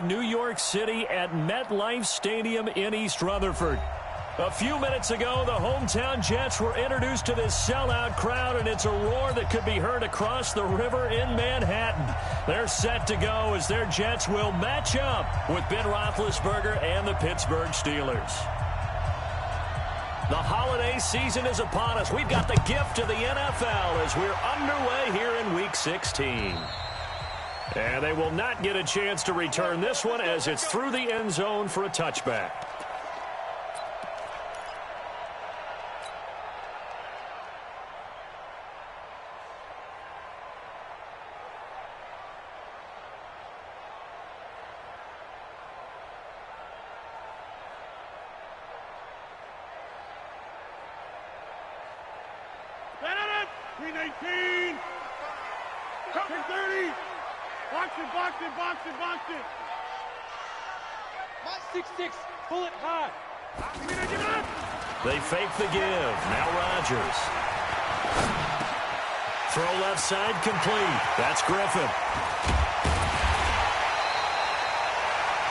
New York City at MetLife Stadium in East Rutherford. A few minutes ago, the hometown Jets were introduced to this sellout crowd, and it's a roar that could be heard across the river in Manhattan. They're set to go as their Jets will match up with Ben Roethlisberger and the Pittsburgh Steelers. The holiday season is upon us. We've got the gift of the NFL as we're underway here in Week 16. And they will not get a chance to return this one as it's through the end zone for a touchback. Box it. 6-6, pull it high. They fake the give. Now Rodgers. Throw left side complete. That's Griffin.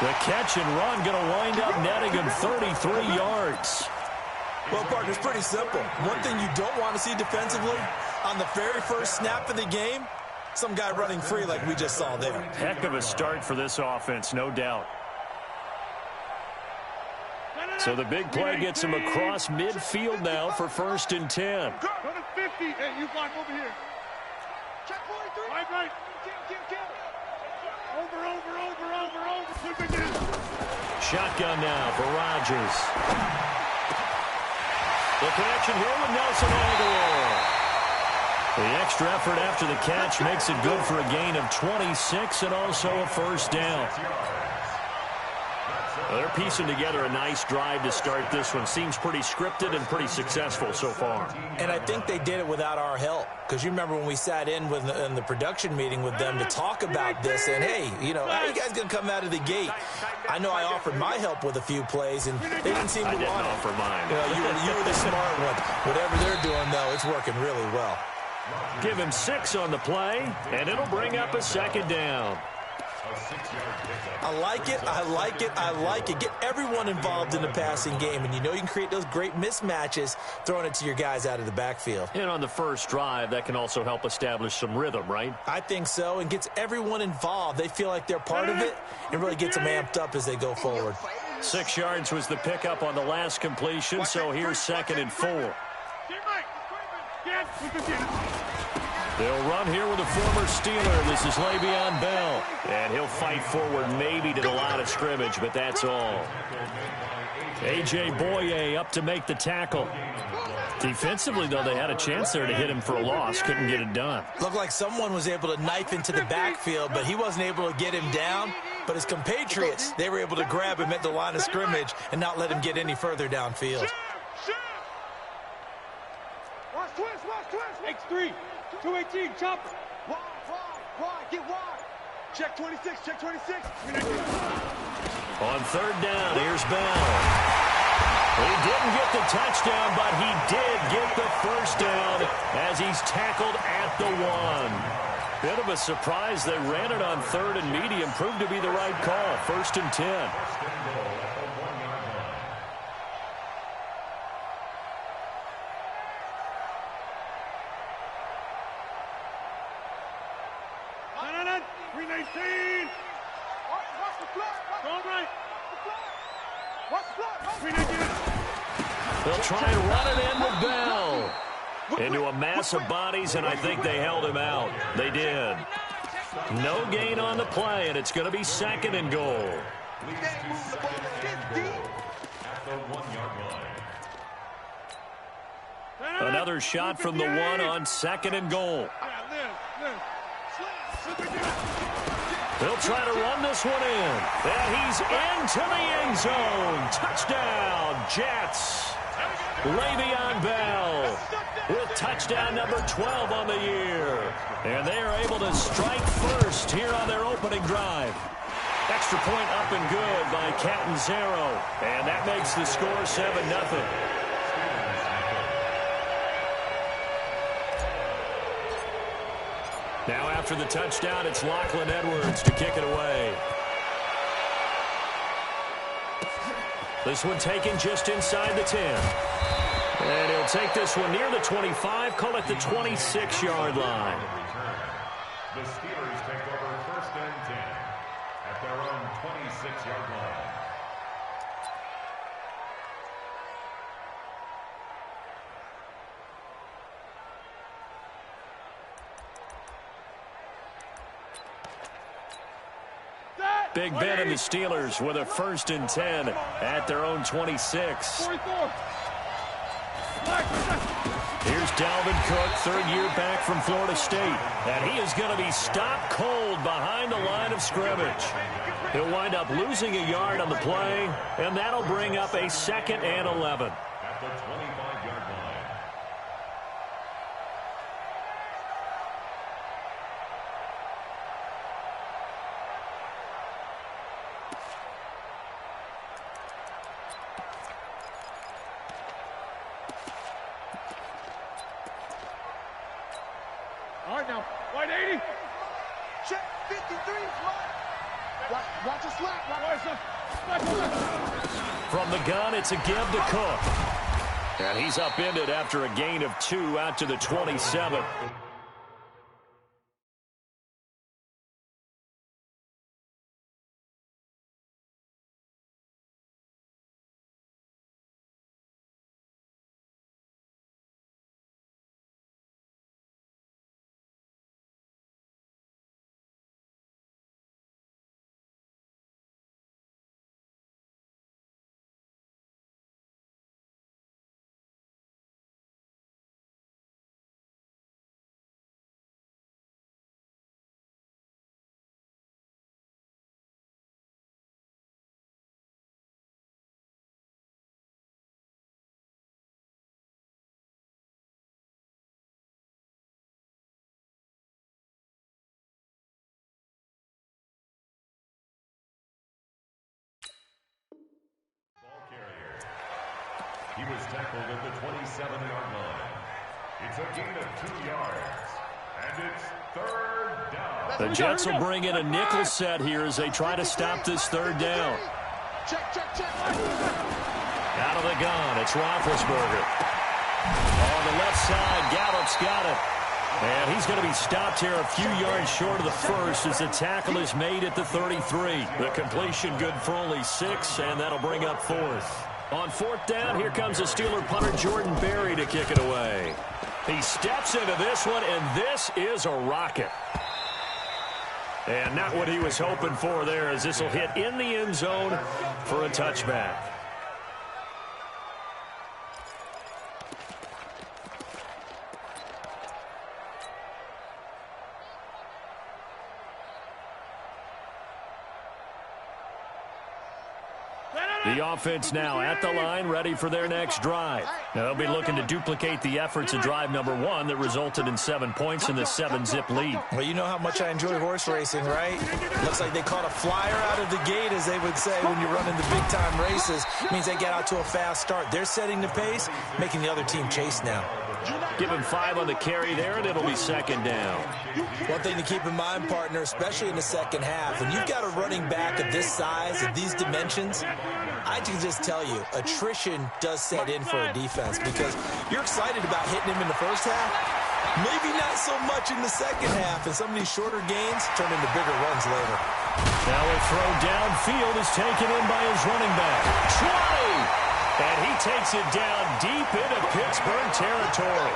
The catch and run going to wind up netting him 33 yards. Well, partner, it's pretty simple. One thing you don't want to see defensively, on the very first snap of the game, some guy running free like we just saw there. Heck of a start for this offense, no doubt. So the big play gets him across midfield now for 1st and 10. Go to 50. Hey, you block over here. Check 43. Right. Over. Shotgun now for Rodgers. The connection here with Nelson Aguilar. The extra effort after the catch makes it good for a gain of 26 and also a 1st down. Well, they're piecing together a nice drive to start this one. Seems pretty scripted and pretty successful so far. And I think they did it without our help. Because you remember when we sat in the production meeting with them to talk about this. And, hey, how you guys going to come out of the gate? I know I offered my help with a few plays, and they didn't seem to want it. I didn't offer mine. You were the smart one. Whatever they're doing, though, it's working really well. Give him 6 on the play, and it'll bring up a 2nd down. I like it. Get everyone involved in the passing game, and you can create those great mismatches throwing it to your guys out of the backfield. And on the first drive, that can also help establish some rhythm, right? I think so, and gets everyone involved. They feel like they're part of it, and really gets them amped up as they go forward. 6 yards was the pickup on the last completion, so here's 2nd and 4. They'll run here with a former Steeler. This is Le'Veon Bell. And he'll fight forward maybe to the line of scrimmage, but that's all. A.J. Boye up to make the tackle. Defensively, though, they had a chance there to hit him for a loss. Couldn't get it done. Looked like someone was able to knife into the backfield, but he wasn't able to get him down. But his compatriots, they were able to grab him at the line of scrimmage and not let him get any further downfield. X3, 218, chopper. Wide, get wide. Check 26. On 3rd down, here's Bell. He didn't get the touchdown, but he did get the 1st down as he's tackled at the 1. Bit of a surprise. They ran it on 3rd and medium. Proved to be the right call. 1st and 10. They'll try and run it in with Bell. Into a mass of bodies, and I think they held him out. They did. No gain on the play, and it's going to be 2nd and goal. Another shot from the 1 on 2nd and goal. They'll try to run this one in. And he's into the end zone. Touchdown, Jets. Le'Veon Bell with touchdown number 12 on the year. And they are able to strike first here on their opening drive. Extra point up and good by Catanzaro. And that makes the score 7-0. Now after the touchdown, it's Lachlan Edwards to kick it away. This one taken just inside the 10. And he'll take this one near the 25, call it the 26-yard line. The Steelers take over 1st and 10 at their own 26-yard line. Big Ben and the Steelers with a 1st and 10 at their own 26. 44. Here's Dalvin Cook, 3rd year back from Florida State. And he is going to be stopped cold behind the line of scrimmage. He'll wind up losing a yard on the play, and that'll bring up a 2nd and 11. At the 25-yard line. All right, now. White 80. Check 53. Watch a slap. From the gun, it's a give to Cook. And he's upended after a gain of 2 out to the 27. He was tackled at the 27-yard line. It's a gain of 2 yards. And it's 3rd down. The Jets will bring in a nickel set here as they try to stop this 3rd down. Check. Out of the gun, it's Roethlisberger. On the left side, Gallup's got it. And he's going to be stopped here a few yards short of the 1st as the tackle is made at the 33. The completion good for only 6, and that'll bring up 4th. On 4th down, here comes the Steeler punter Jordan Berry to kick it away. He steps into this one, and this is a rocket. And not what he was hoping for there, as this will hit in the end zone for a touchback. The offense now at the line, ready for their next drive. Now they'll be looking to duplicate the efforts of drive number 1 that resulted in 7 points in the 7-zip lead. Well, you know how much I enjoy horse racing, right? Looks like they caught a flyer out of the gate, as they would say when you're running the big-time races. Means they get out to a fast start. They're setting the pace, making the other team chase now. Give him 5 on the carry there, and it'll be 2nd down. One thing to keep in mind, partner, especially in the second half, when you've got a running back of this size, of these dimensions, I can just tell you, attrition does set in for a defense because you're excited about hitting him in the first half. Maybe not so much in the second half, and some of these shorter gains turn into bigger runs later. Now a throw downfield is taken in by his running back. 20! And he takes it down deep into Pittsburgh territory.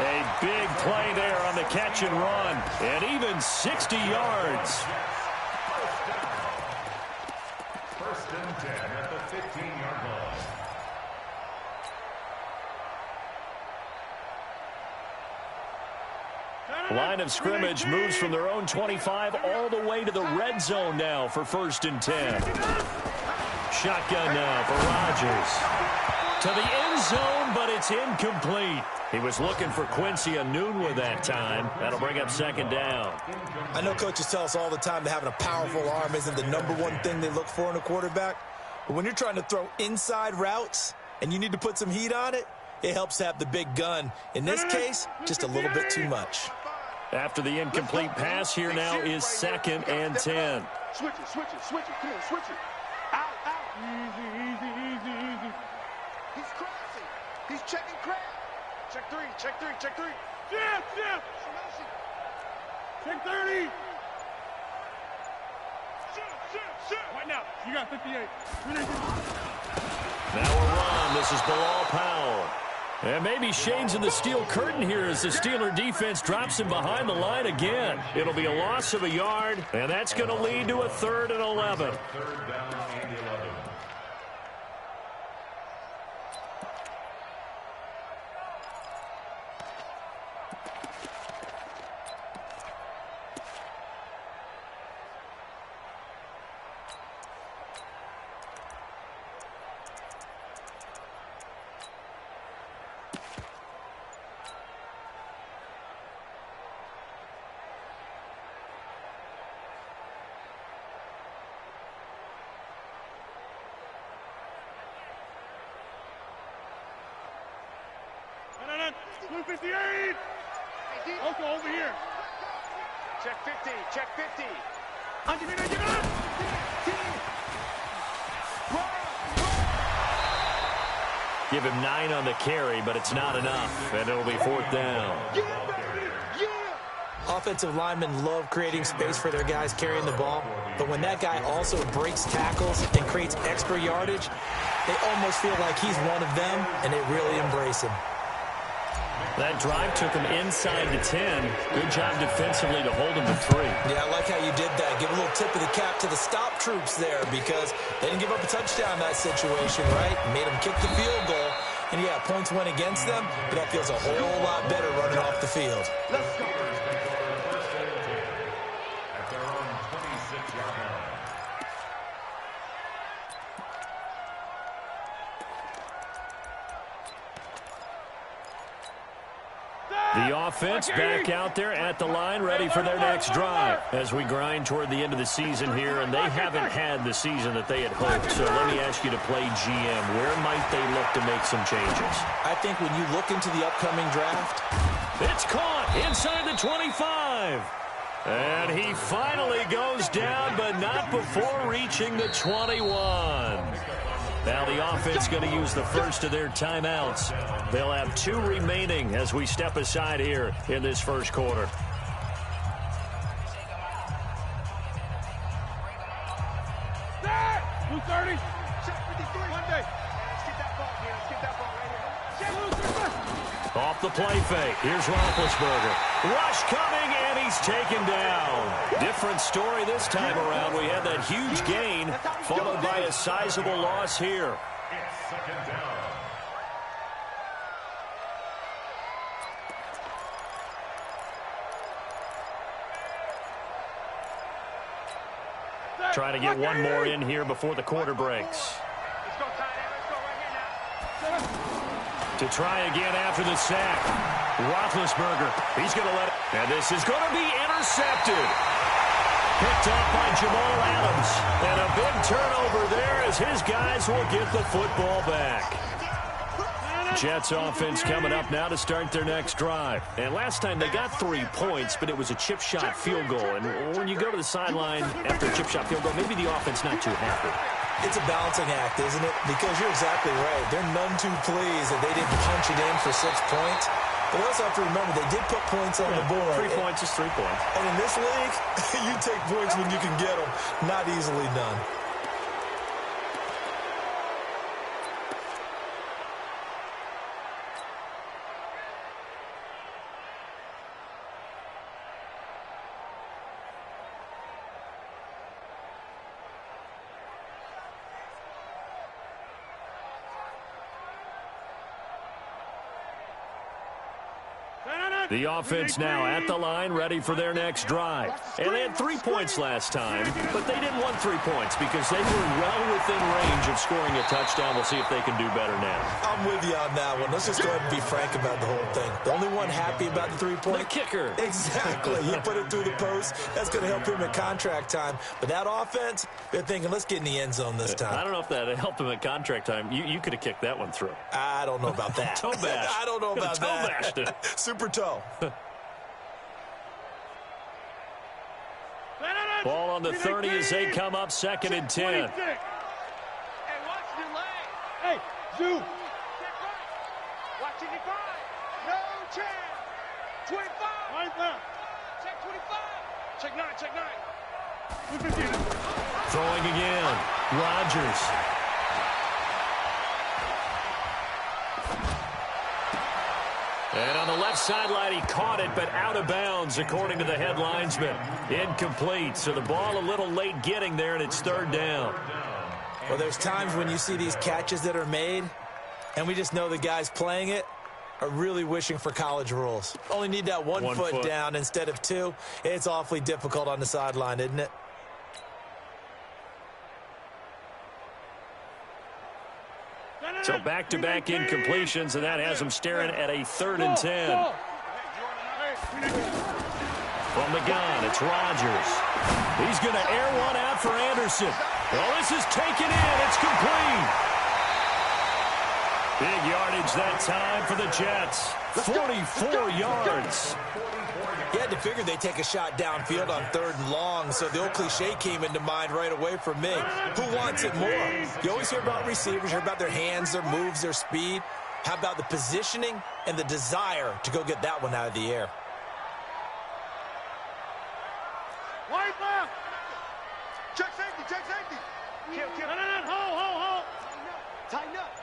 A big play there on the catch and run, and even 60 yards. 1st and 10 at the 15-yard line. Line of scrimmage moves from their own 25 all the way to the red zone now for 1st and 10. Shotgun now for Rodgers. To the end zone, but it's incomplete. He was looking for Quincy Enunwa that time. That'll bring up 2nd down. I know coaches tell us all the time that having a powerful arm isn't the #1 thing they look for in a quarterback. But when you're trying to throw inside routes and you need to put some heat on it, it helps to have the big gun. In this case, just a little bit too much. After the incomplete pass, here now is 2nd and 10. Switch it. Come on, switch it. Out, out. Easy, easy, easy, easy. He's crossing. He's checking crab. Check three, check three, check three. Shift, shift. Check 30. Shit. Right now, you got 58. Now a run. This is Bilal Powell. And maybe shades of the steel curtain here as the Steeler defense drops him behind the line again. It'll be a loss of a yard, and that's going to lead to a 3rd and 11. Third down and 11. Blue 58. Also over here. Check 50, check 50. Give him 9 on the carry, but it's not enough, and it'll be 4th down. Yeah, baby. Yeah. Offensive linemen love creating space for their guys carrying the ball, but when that guy also breaks tackles and creates extra yardage, they almost feel like he's one of them, and they really embrace him. That drive took him inside the 10. Good job defensively to hold him to 3. Yeah, I like how you did that. Give a little tip of the cap to the stop troops there because they didn't give up a touchdown in that situation, right? Made them kick the field goal. And, yeah, points went against them, but that feels a whole lot better running off the field. Let's go. At their own 26-yard line. The offense back out there at the line, ready for their next drive as we grind toward the end of the season here, and they haven't had the season that they had hoped. So let me ask you to play GM. Where might they look to make some changes? I think when you look into the upcoming draft, it's caught inside the 25. And he finally goes down, but not before reaching the 21. Now the offense going to use the first of their timeouts. They'll have 2 remaining as we step aside here in this first quarter. Blue 30. Check 53. Monday. Let's get that ball here. Let's get that ball right here. Off the play fake. Here's Roethlisberger. Rush coming, and he's taken down. Different story this time around. We had that huge gain, followed by a sizable loss here. It's 2nd down. Trying to get one more in here before the quarter breaks. Let's go, tight end. Let's go right here now. To try again after the sack. Roethlisberger, he's going to let it. And this is going to be intercepted. Picked up by Jamal Adams. And a big turnover there as his guys will get the football back. Jets offense coming up now to start their next drive. And last time they got 3 points, but it was a chip shot field goal. And when you go to the sideline after a chip shot field goal, maybe the offense not too happy. it's a balancing act, isn't it? Because you're exactly right. They're none too pleased that they didn't punch it in for 6 points. But we also have to remember they did put points on the board. 3 points is 3 points. And in this league, you take points when you can get them. Not easily done. The offense now at the line, ready for their next drive. And they had 3 points last time, but they didn't want 3 points because they were well within range of scoring a touchdown. We'll see if they can do better now. I'm with you on that one. Let's just go ahead and be frank about the whole thing. The only one happy about the 3-point? The kicker. Exactly. He put it through the post. That's going to help him at contract time. But that offense, they're thinking, let's get in the end zone this time. I don't know if that helped him at contract time. You could have kicked that one through. I don't know about that. Toe bash. I don't know about toe that. Bashed it. Super toe. Ball on the 30 as they come up 2nd and 10. Hey, Zoo. Watch it, no chance. 25. Right left. Check 25. Check 9, check 9. Throwing again. Rodgers. And on the left sideline, he caught it, but out of bounds, according to the head linesman. Incomplete, so the ball a little late getting there, and it's third down. Well, there's times when you see these catches that are made, and we just know the guys playing it are really wishing for college rules. Only need that one foot down instead of two. It's awfully difficult on the sideline, isn't it? So back-to-back incompletions, and that has them staring at a 3rd and 10. From the gun, it's Rodgers. He's going to air one out for Anderson. Well, this is taken in. It's complete. Big yardage that time for the Jets. 44 yards. You had to figure they'd take a shot downfield on 3rd and long, so the old cliche came into mind right away for me. Who wants it more? You always hear about receivers, hear about their hands, their moves, their speed. How about the positioning and the desire to go get that one out of the air? Wide left. Check safety, check safety. Kill. Hold. Tighten up.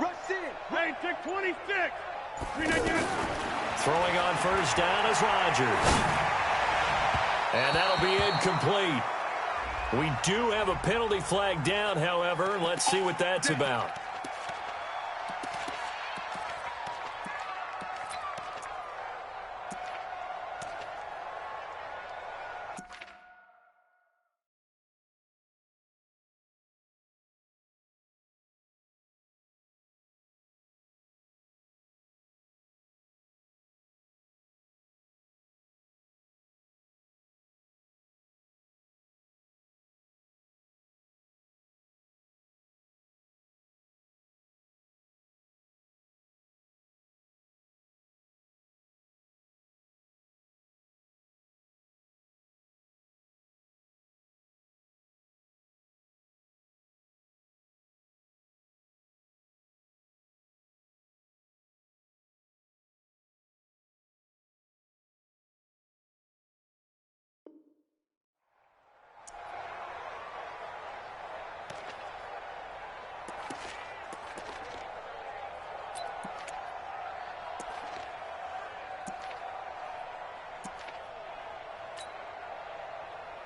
Rush in. Hey, check 26. Throwing on first down is Rodgers. And that'll be incomplete. We do have a penalty flag down, however. Let's see what that's about.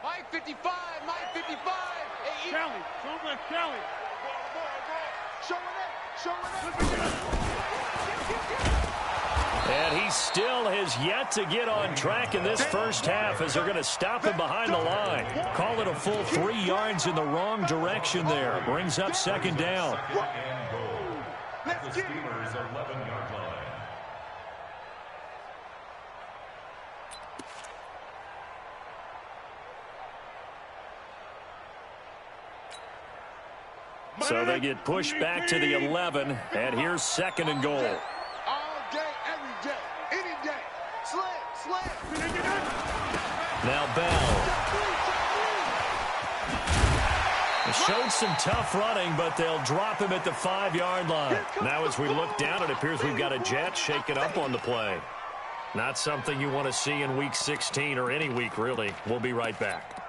Mike 55, Mike 55. Hey, Kelly, show him Kelly. Showing it. And he still has yet to get on track in this first half as they're going to stop him behind the line. Call it a full 3 yards in the wrong direction there. Brings up 2nd down. The Steelers' 11-yard line. So they get pushed back to the 11, and here's 2nd and goal. All day, every day, any day. Slam. Now Bell. Showed some tough running, but they'll drop him at the 5-yard line. Now as we look down, it appears we've got a Jet shaken up on the play. Not something you want to see in Week 16 or any week, really. We'll be right back.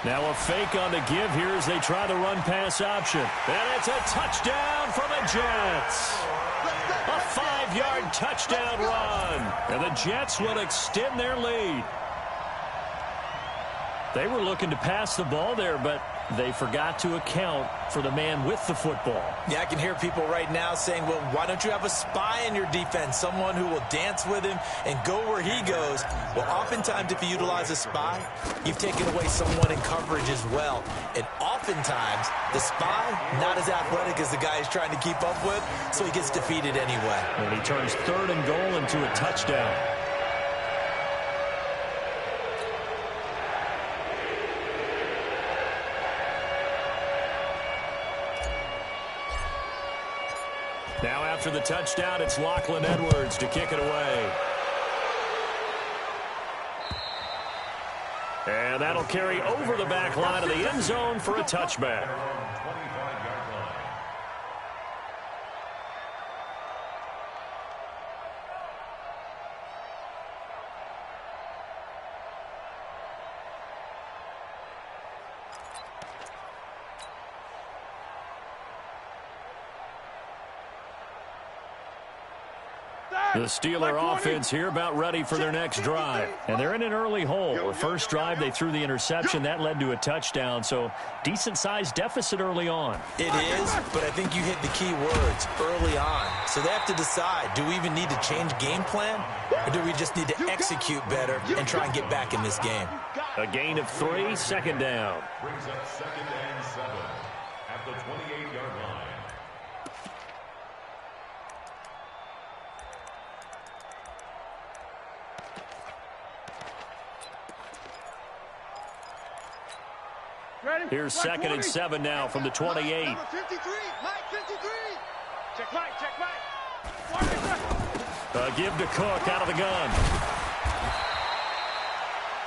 Now a fake on the give here as they try the run-pass option. And it's a touchdown for the Jets. A 5-yard touchdown run. And the Jets will extend their lead. They were looking to pass the ball there, but They forgot to account for the man with the football. Yeah, I can hear people right now saying, well, why don't you have a spy in your defense, someone who will dance with him and go where he goes? Well, oftentimes if you utilize a spy, you've taken away someone in coverage as well. And oftentimes, the spy, not as athletic as the guy he's trying to keep up with, so he gets defeated anyway. And he turns 3rd and goal into a touchdown. Now after the touchdown, it's Lachlan Edwards to kick it away. And that'll carry over the back line of the end zone for a touchback. The Steeler offense here about ready for their next drive. And they're in an early hole. The first drive, they threw the interception. That led to a touchdown. So decent-sized deficit early on. It is, but I think you hit the key words early on. So they have to decide, do we even need to change game plan? Or do we just need to execute better and try and get back in this game? A gain of 3, 2nd down. Brings up 2nd and 7 at the 28-yard line. Here's 2nd and 7 now from the 28. Number 53, Mike 53. Check Mike. Give to Cook out of the gun.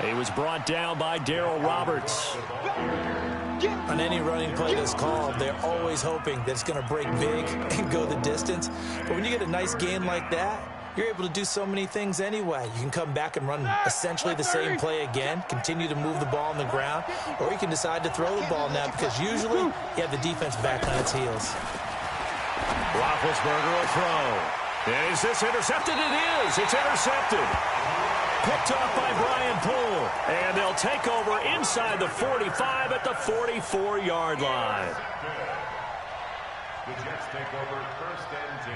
He was brought down by Darryl Roberts. On any running play that's called, they're always hoping that it's going to break big and go the distance. But when you get a nice gain like that, you're able to do so many things anyway. You can come back and run essentially the same play again, continue to move the ball on the ground, or you can decide to throw the ball now because usually you have the defense back on its heels. Roethlisberger will throw. And is this intercepted? It is. It's intercepted. Picked off by Brian Poole. And they'll take over inside the 45 at the 44-yard line. The Jets take over 1st and 10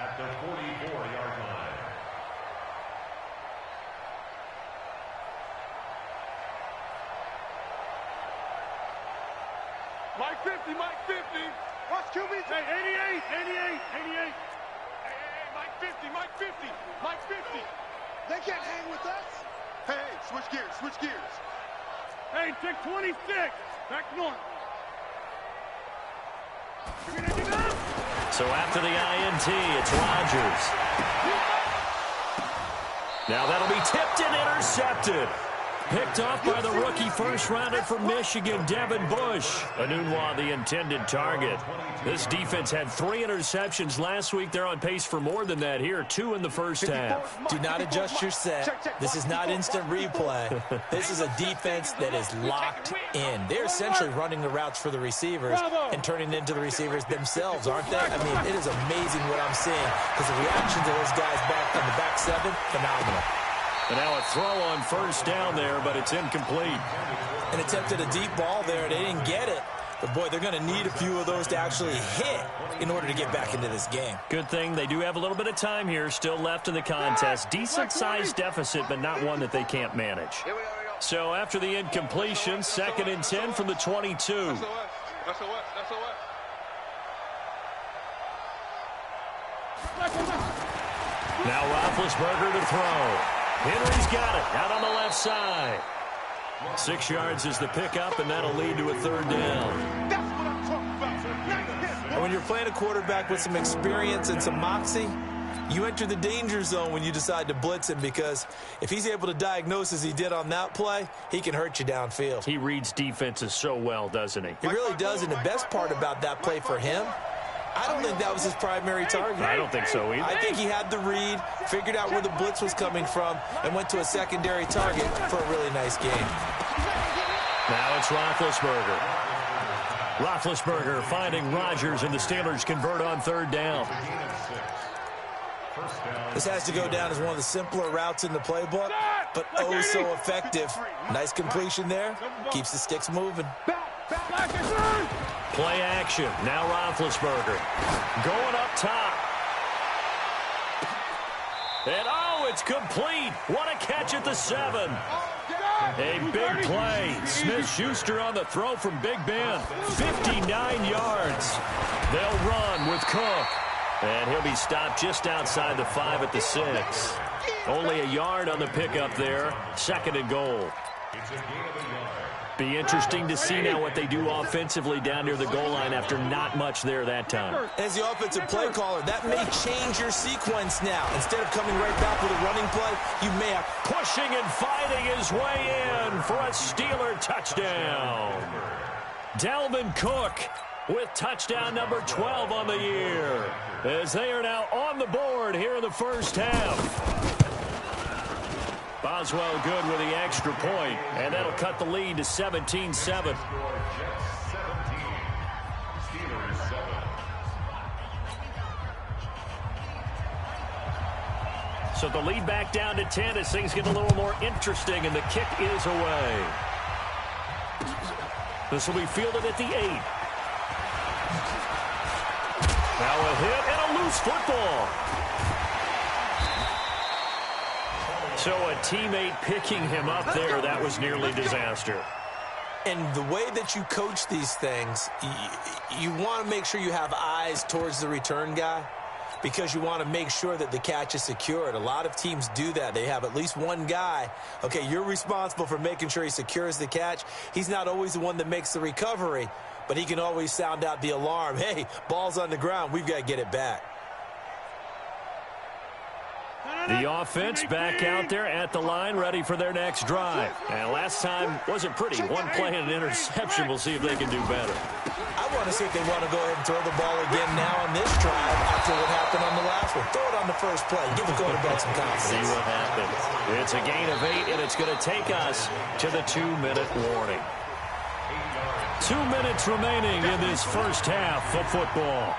at the 44-yard line. Mike 50, Mike 50. Watch QB. Hey, 88. Hey, Mike 50, Mike 50, Mike 50. They can't hang with us. Hey, switch gears. Hey, check 26. Back north. So after the INT, it's Rodgers. Now that'll be tipped and intercepted. Picked off by the rookie first-rounder from Michigan, Devin Bush. Anunwa, the intended target. This defense had 3 interceptions last week. They're on pace for more than that here, 2 in the first half. Do not adjust your set. This is not instant replay. This is a defense that is locked in. They're essentially running the routes for the receivers and turning into the receivers themselves, aren't they? I mean, it is amazing what I'm seeing because the reaction to those guys back on the back 7, phenomenal. And now a throw on first down there, but it's incomplete. And attempted a deep ball there. They didn't get it. But, boy, they're going to need a few of those to actually hit in order to get back into this game. Good thing they do have a little bit of time here still left in the contest. Decent-sized deficit, but not one that they can't manage. So after the incompletion, 2nd and 10 from the 22. Now Roethlisberger to throw. Henry's got it out on the left side. 6 yards is the pickup, and that'll lead to a 3rd down. That's what I'm talking about. And when you're playing a quarterback with some experience and some moxie, you enter the danger zone when you decide to blitz him because if he's able to diagnose as he did on that play, he can hurt you downfield. He reads defenses so well, doesn't he? He really does, and the best part about that play for him, I don't think that was his primary target. I don't think so either. I think he had the read, figured out where the blitz was coming from, and went to a secondary target for a really nice game. Now it's Roethlisberger. Roethlisberger finding Rodgers, and the Steelers convert on 3rd down. This has to go down as one of the simpler routes in the playbook, but oh so effective. Nice completion there. Keeps the sticks moving. Play action. Now Roethlisberger. Going up top. And, oh, it's complete. What a catch at the 7. A big play. Smith-Schuster on the throw from Big Ben. 59 yards. They'll run with Cook. And he'll be stopped just outside the 5 at the 6. Only a yard on the pickup there. 2nd and goal. Be interesting to see now what they do offensively down near the goal line after not much there that time. As the offensive play caller, that may change your sequence now. Instead of coming right back with a running play, you may have pushing and fighting his way in for a Steeler touchdown. Dalvin Cook with touchdown number 12 on the year, as they are now on the board here in the first half. Boswell good with the extra point, and that'll cut the lead to 17-7. So the lead back down to 10 as things get a little more interesting, and the kick is away. This will be fielded at the 8. Now a hit and a loose football. So a teammate picking him up there, that was nearly disaster. And the way that you coach these things, you want to make sure you have eyes towards the return guy, because you want to make sure that the catch is secured. A lot of teams do that. They have at least one guy. Okay, you're responsible for making sure he secures the catch. He's not always the one that makes the recovery, but he can always sound out the alarm. Hey, ball's on the ground. We've got to get it back. The offense back out there at the line, ready for their next drive. And last time wasn't pretty. One play and an interception. We'll see if they can do better. I want to see if they want to go ahead and throw the ball again now on this drive after what happened on the last one. Throw it on the first play. Give the quarterback some confidence. See what happens. It's a gain of 8, and it's going to take us to the 2-minute warning. 2 minutes remaining in this first half of football.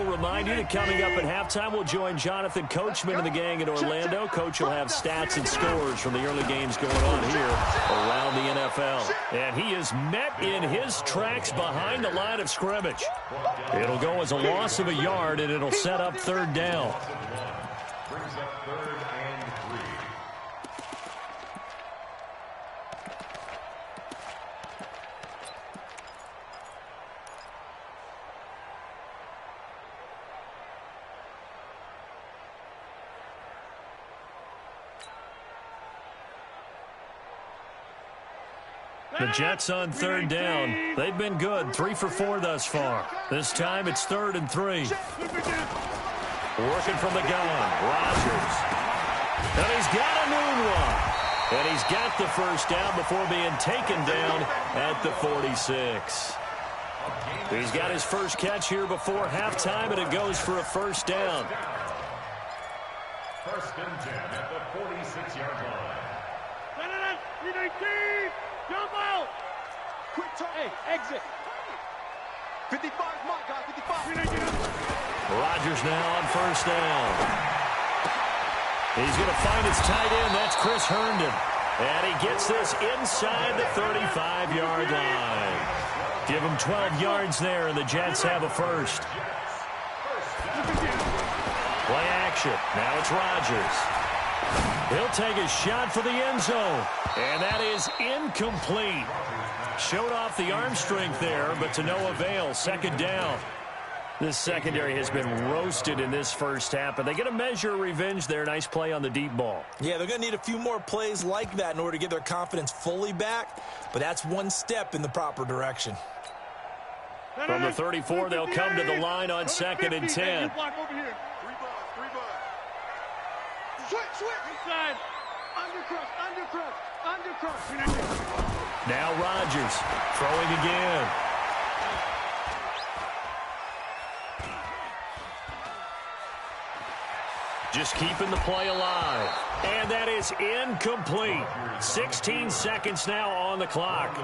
Remind you that coming up at halftime, we'll join Jonathan Coachman and the gang in Orlando. Coach will have stats and scores from the early games going on here around the NFL. And he is met in his tracks behind the line of scrimmage. It'll go as a loss of a yard, and it'll set up 3rd down. Brings up 3rd and 3. The Jets on 3rd down. They've been good, 3 for 4 thus far. This time it's 3rd and 3. Working from the gun, Rodgers. And he's got a moonwalk. And he's got the first down before being taken down at the 46. He's got his first catch here before halftime, and it goes for a first down. 1st and 10 at the 46-yard line. Jump out! Quick turn. Hey, exit. 55, my guy, 55. Rodgers now on first down. He's going to find his tight end. That's Chris Herndon. And he gets this inside the 35-yard line. Give him 12 yards there, and the Jets have a first. Play action. Now it's Rodgers. He'll take a shot for the end zone. And that is incomplete. Showed off the arm strength there, but to no avail. 2nd down. This secondary has been roasted in this first half, but they get a measure of revenge there. Nice play on the deep ball. Yeah, they're going to need a few more plays like that in order to get their confidence fully back, but that's one step in the proper direction. From the 34, they'll come to the line on 2nd and 10. Switch. Inside. Undercrush. Now Rodgers throwing again. Just keeping the play alive. And that is incomplete. 16 seconds now on the clock.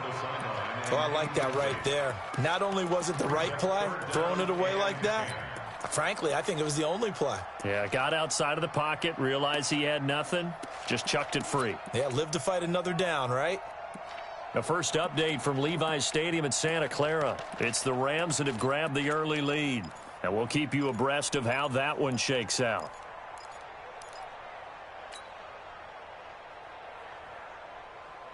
Oh, I like that right there. Not only was it the right play, throwing it away like that, Frankly, I think it was the only play. Yeah, got outside of the pocket, realized he had nothing, just chucked it free. Yeah, live to fight another down, right? The first update from Levi's Stadium in Santa Clara. It's the Rams that have grabbed the early lead. And we'll keep you abreast of how that one shakes out.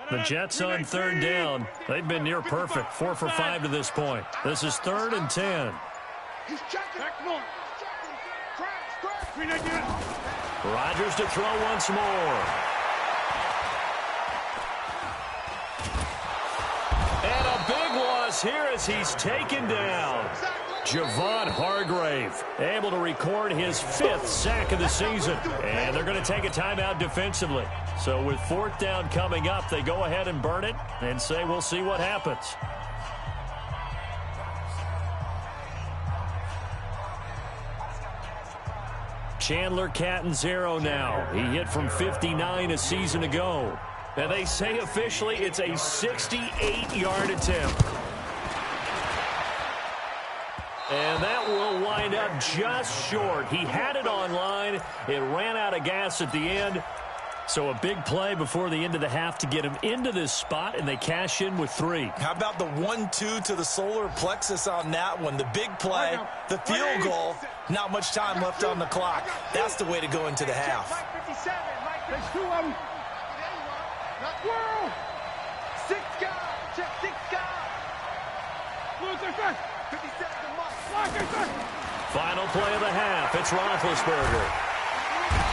The Jets on third down. They've been near perfect. 4 for 5 to this point. This is 3rd and 10. He's checking. Rodgers to throw once more. And a big loss here as he's taken down. Javon Hargrave able to record his 5th sack of the season. And they're going to take a timeout defensively. So with 4th down coming up, they go ahead and burn it and say we'll see what happens. Chandler Catanzaro now. He hit from 59 a season ago. And they say officially it's a 68-yard attempt. And that will wind up just short. He had it on line. It ran out of gas at the end. So a big play before the end of the half to get him into this spot, and they cash in with 3. How about the 1-2 to the solar plexus on that one? The big play, the field goal, not much time left on the clock. That's the way to go into the half. There's 2 of them. 6 guys. Check 6 guys. 57 to Mike. Final play of the half. It's Roethlisberger.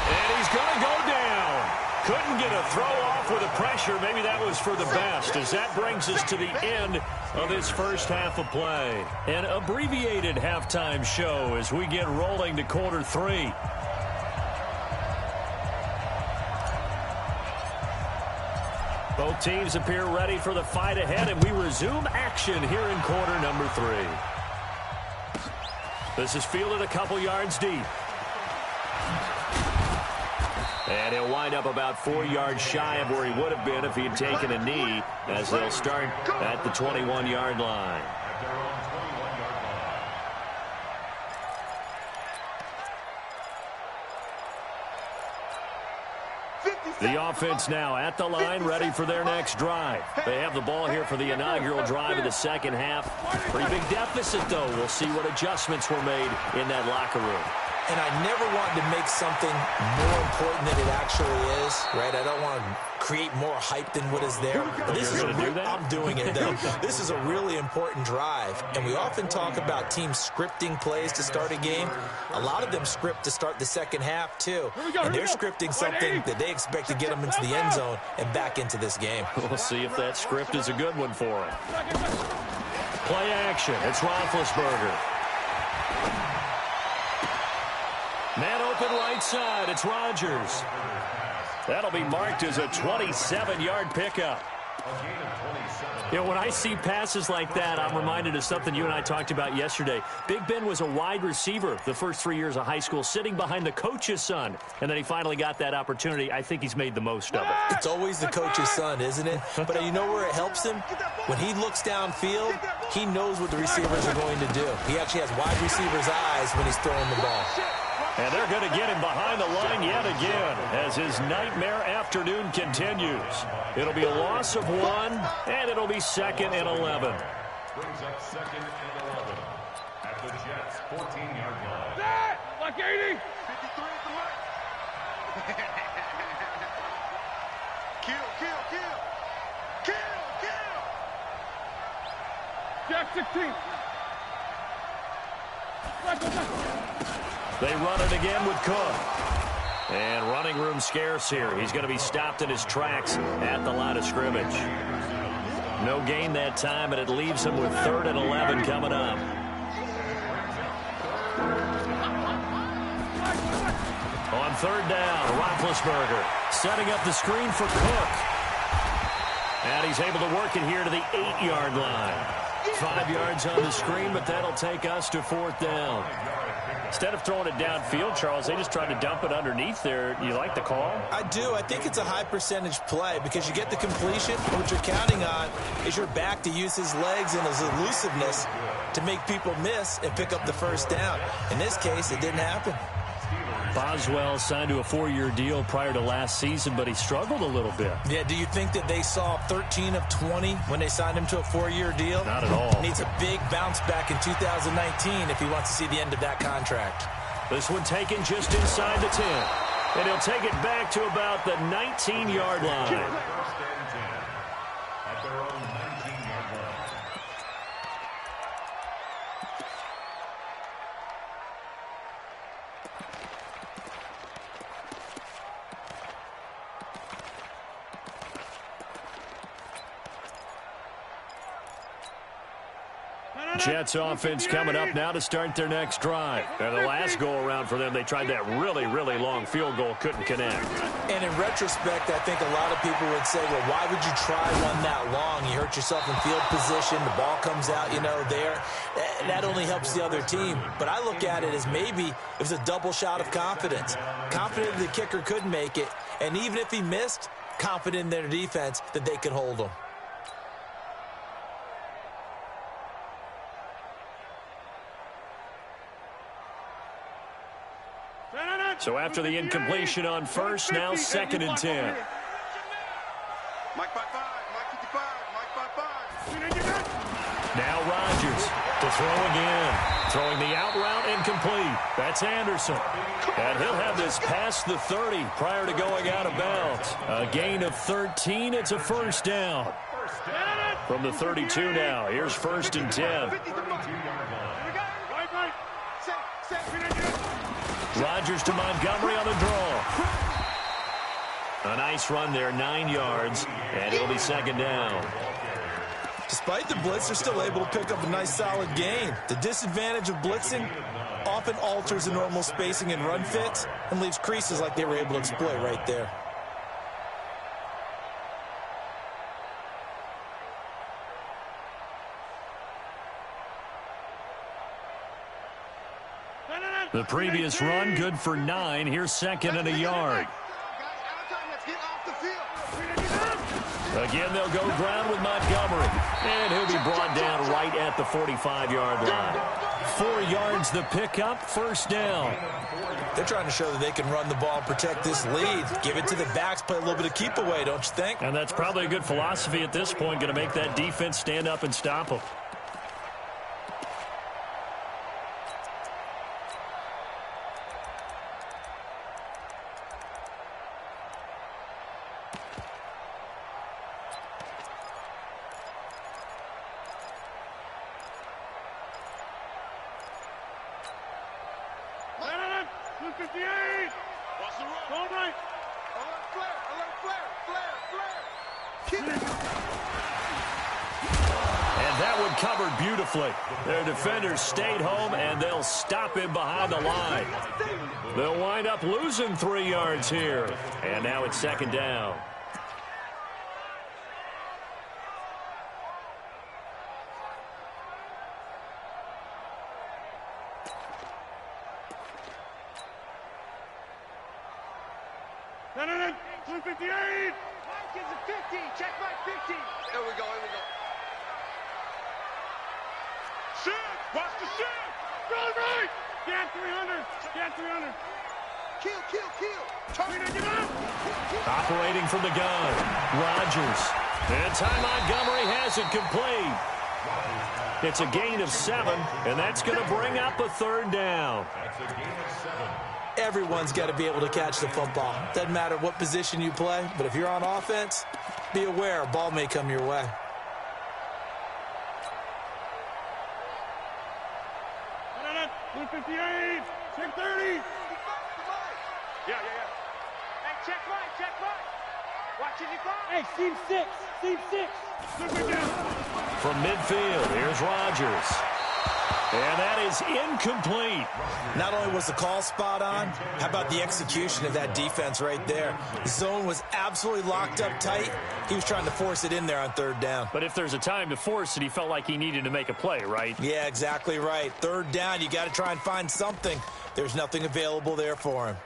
And he's going to go down. Couldn't get a throw off with the pressure. Maybe that was for the best, as that brings us to the end of this first half of play. An abbreviated halftime show as we get rolling to quarter 3. Both teams appear ready for the fight ahead, and we resume action here in quarter number 3. This is fielded a couple yards deep. And he'll wind up about 4 yards shy of where he would have been if he had taken a knee, as they'll start at the 21-yard line. The offense now at the line, ready for their next drive. They have the ball here for the inaugural drive of the second half. Pretty big deficit, though. We'll see what adjustments were made in that locker room. And I never wanted to make something more important than it actually is, right? I don't want to create more hype than what is there. But this is I'm doing it, though. This is a really important drive. And we often talk about teams scripting plays to start a game. A lot of them script to start the second half, too. And they're scripting something that they expect to get them into the end zone and back into this game. We'll see if that script is a good one for them. Play action. It's Roethlisberger. Man open right side. It's Rodgers. That'll be marked as a 27-yard pickup. You know, when I see passes like that, I'm reminded of something you and I talked about yesterday. Big Ben was a wide receiver the first 3 years of high school, sitting behind the coach's son. And then he finally got that opportunity. I think he's made the most of it. It's always the coach's son, isn't it? But you know where it helps him? When he looks downfield, he knows what the receivers are going to do. He actually has wide receivers' eyes when he's throwing the ball. And they're going to get him behind the line yet again as his nightmare afternoon continues. It'll be a loss of 1, and it'll be 2nd and 11. Brings up 2nd and 11 at the Jets' 14-yard line. That! Like 80! 53 at the mark. Kill, kill, kill! Kill, kill! Jack 16. They run it again with Cook. And running room scarce here. He's going to be stopped in his tracks at the line of scrimmage. No gain that time, and it leaves him with 3rd and 11 coming up. On 3rd down, Roethlisberger setting up the screen for Cook. And he's able to work it here to the 8-yard line. 5 yards on the screen, but that'll take us to 4th down. Instead of throwing it downfield, Charles, they just tried to dump it underneath there. You like the call? I do. I think it's a high percentage play because you get the completion. What you're counting on is your back to use his legs and his elusiveness to make people miss and pick up the first down. In this case, it didn't happen. Boswell signed to a 4-year deal prior to last season, but he struggled a little bit. Yeah, do you think that they saw 13 of 20 when they signed him to a 4-year deal? Not at all. Needs a big bounce back in 2019 if he wants to see the end of that contract. This one taken just inside the 10. And he'll take it back to about the 19-yard line. First and 10 at their own 19-yard line. Jets offense coming up now to start their next drive. And the last go-around for them, they tried that really, really long field goal, couldn't connect. And in retrospect, I think a lot of people would say, well, why would you try one that long? You hurt yourself in field position. The ball comes out, there. That only helps the other team. But I look at it as maybe it was a double shot of confidence. Confident the kicker could make it. And even if he missed, confident in their defense that they could hold him. So after the incompletion on first, now 2nd and 10. Mike 5-5, Mike 55, Mike 5-5. Now Rodgers to throw again. Throwing the out route incomplete. That's Anderson. And he'll have this past the 30 prior to going out of bounds. A gain of 13. It's a first down. From the 32 now. Here's 1st and 10. Rodgers to Montgomery on the draw. A nice run there, 9 yards, and it'll be 2nd down. Despite the blitz, they're still able to pick up a nice solid gain. The disadvantage of blitzing often alters the normal spacing and run fits and leaves creases like they were able to exploit right there. The previous run, good for 9. Here's 2nd and a yard. Again, they'll go ground with Montgomery. And he'll be brought down right at the 45-yard line. 4 yards the pickup, first down. They're trying to show that they can run the ball and protect this lead. Give it to the backs, play a little bit of keep away, don't you think? And that's probably a good philosophy at this point, going to make that defense stand up and stop them. Their defenders stayed home, and they'll stop him behind the line. They'll wind up losing 3 yards here. And now it's 2nd down. No, 258. Mike is a 50. Check Mike 50. Here we go. Shoot! Watch the shoot! Run right! Scan 300! Scan 300! Kill! Operating from the gun. Rodgers. And Ty Montgomery has it complete. It's a gain of 7, and that's going to bring up a 3rd down. Everyone's got to be able to catch the football. Doesn't matter what position you play, but if you're on offense, be aware a ball may come your way. Check 30. Yeah. Hey, check Mike. Watch it, Hey, seam 6. From midfield, here's Rodgers. And that is incomplete. Not only was the call spot on, how about the execution of that defense right there? The zone was absolutely locked up tight. He was trying to force it in there on 3rd down. But if there's a time to force it, he felt like he needed to make a play, right? Yeah, exactly right. 3rd down, you got to try and find something. There's nothing available there for him.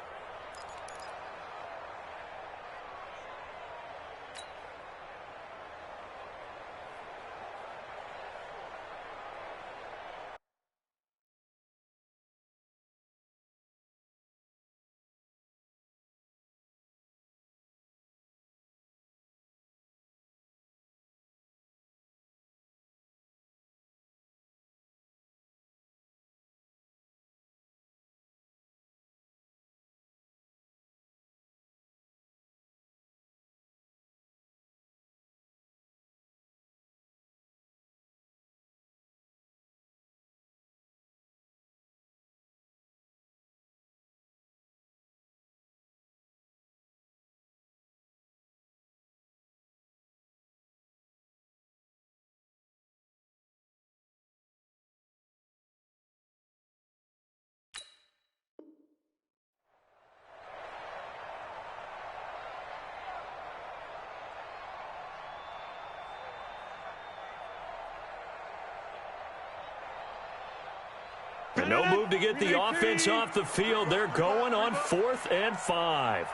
And no move to get the offense off the field. They're going on 4th and 5.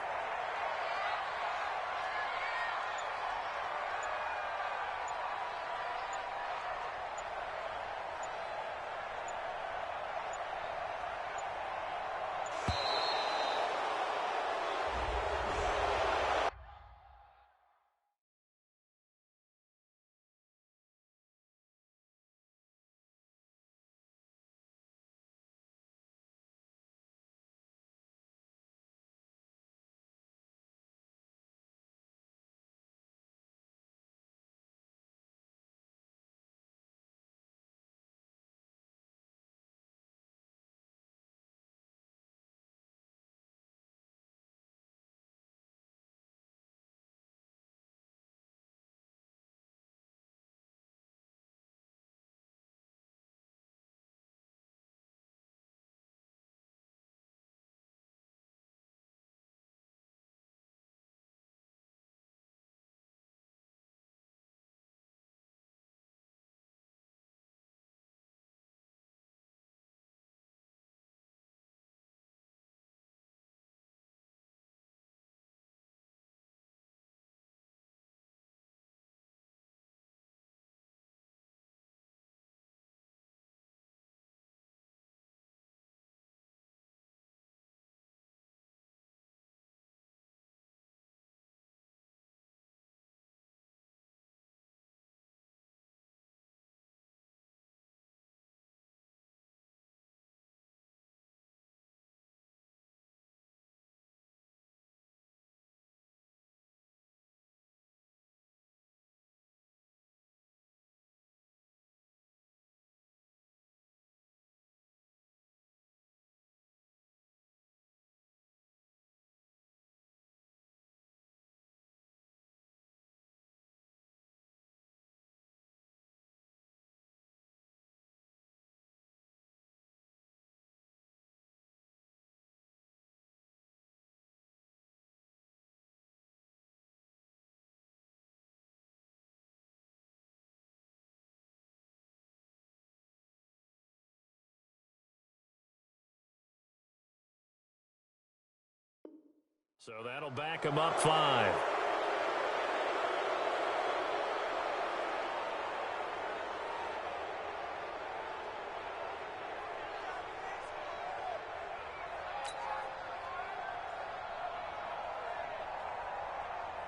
So that'll back him up 5.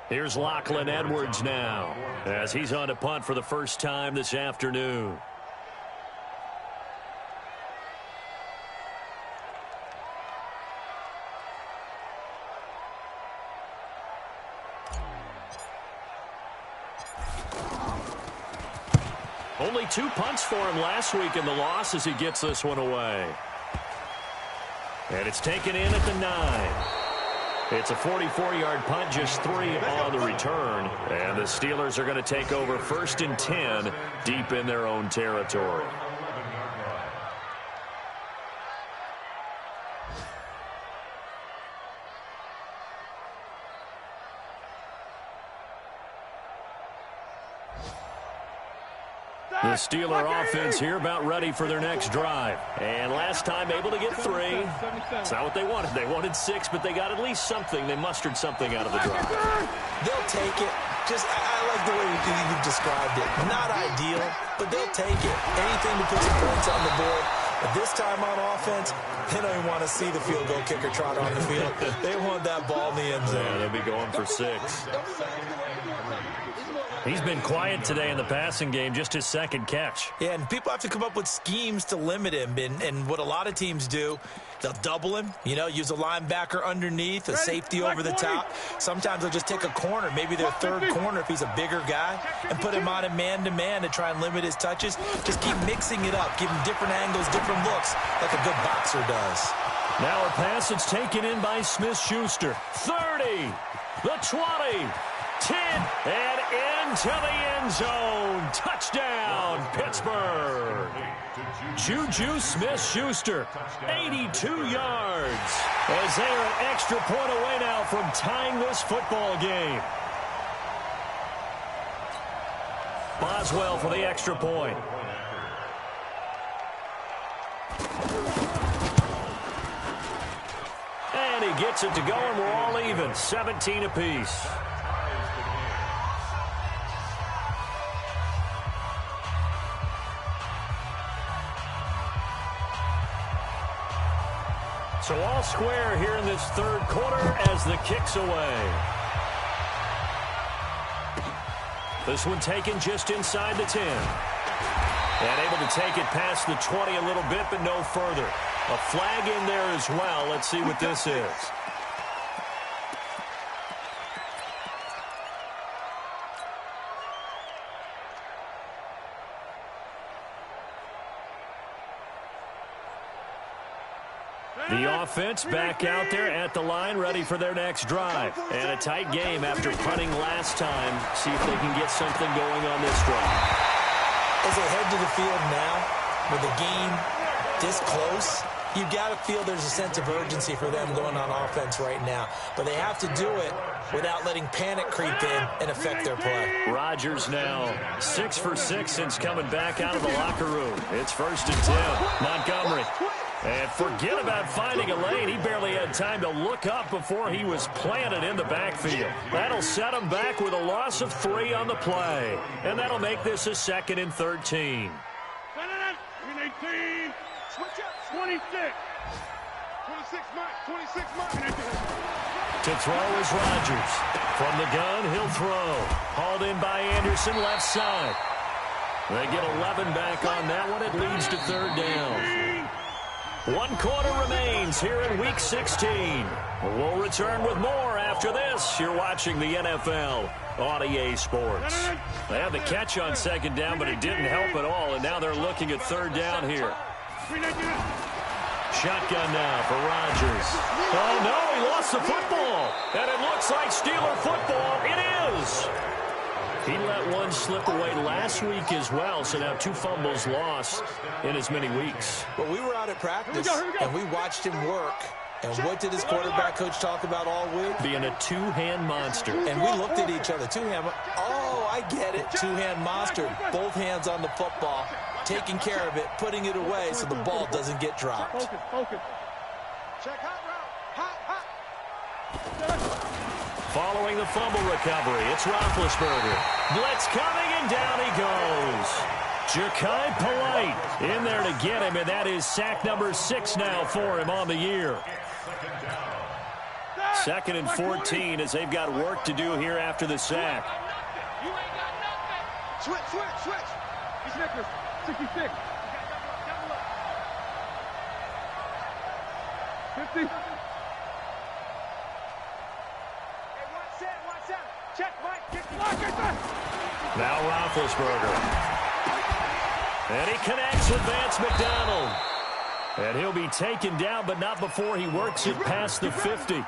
Here's Lachlan Edwards now, as he's on to punt for the first time this afternoon. Only 2 punts for him last week in the loss as he gets this one away. And it's taken in at the 9. It's a 44-yard punt, just 3 on the return. And the Steelers are going to take over 1st and 10 deep in their own territory. The Steeler offense here about ready for their next drive. And last time able to get 3. It's not what they wanted. They wanted 6, but they got at least something. They mustered something out of the drive. They'll take it. I like the way you've described it. Not ideal, but they'll take it. Anything to put some points on the board. But this time on offense, they don't even want to see the field goal kicker trot on the field. They want that ball in the end zone. Yeah, they'll be going for 6. He's been quiet today in the passing game, just his second catch. Yeah, and people have to come up with schemes to limit him. And what a lot of teams do, they'll double him, use a linebacker underneath, a safety over the top. Sometimes they'll just take a corner, maybe their third corner if he's a bigger guy, and put him on a man-to-man to try and limit his touches. Just keep mixing it up, give him different angles, different looks, like a good boxer does. Now a pass that's taken in by Smith-Schuster. 30, the 20, 10, and into the end zone. Touchdown, Pittsburgh. Juju Smith-Schuster, 82 yards. As they are an extra point away now from tying this football game. Boswell for the extra point. And he gets it to go, and we're all even, 17 apiece. So all square here in this third quarter as the kick's away. This one taken just inside the 10. And able to take it past the 20 a little bit, but no further. A flag in there as well. Let's see what this is. The offense back out there at the line, ready for their next drive. And a tight game after punting last time. See if they can get something going on this drive. As they head to the field now, with the game this close, you've got to feel there's a sense of urgency for them going on offense right now. But they have to do it without letting panic creep in and affect their play. Rodgers now 6 for 6 since coming back out of the locker room. It's 1st and 10. Montgomery. And forget about finding a lane. He barely had time to look up before he was planted in the backfield. That'll set him back with a loss of 3 on the play. And that'll make this a 2nd and 13. 18. Switch up. 26. 26 Mike. To throw is Rodgers. From the gun, he'll throw. Hauled in by Anderson, left side. They get 11 back on that one. It leads to 3rd down. 1 quarter remains here in Week 16. We'll return with more after this. You're watching the NFL on EA Sports. They had the catch on 2nd down, but it didn't help at all, and now they're looking at 3rd down here. Shotgun now for Rodgers. Oh, no, he lost the football. And it looks like Steeler football. It is. He let one slip away last week as well, so now 2 fumbles lost in as many weeks. Well, we were out at practice, and we watched him work. And what did his quarterback coach talk about all week? Being a 2-hand monster. And we looked at each other. 2-hand. Oh, I get it. 2-hand monster. Both hands on the football, taking care of it, putting it away so the ball doesn't get dropped. Focus. Check hot route. Hot. Following the fumble recovery, it's Roethlisberger. Blitz coming, and down he goes. Ja'Kai Polite in there to get him, and that is sack number 6 now for him on the year. 2nd and 14 as they've got work to do here after the sack. Switch. He's Nicholas. 66. 50. Check, Mike. Kick the block right there. Now Roethlisberger. And he connects with Vance McDonald. And he'll be taken down, but not before he works it past the 50.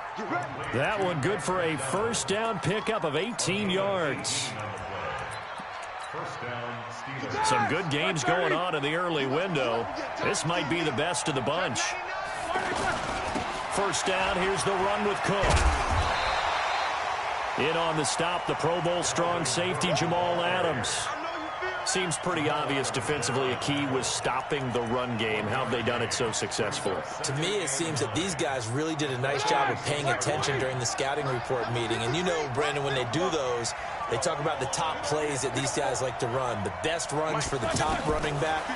That one good for a 1st down pickup of 18 yards. Some good games going on in the early window. This might be the best of the bunch. 1st down, here's the run with Cook. In on the stop, the Pro Bowl strong safety Jamal Adams. Seems pretty obvious defensively a key was stopping the run game. How have they done it so successfully? To me, it seems that these guys really did a nice job of paying attention during the scouting report meeting. And you know, Brandon, when they do those, they talk about the top plays that these guys like to run. The best runs for the top running back,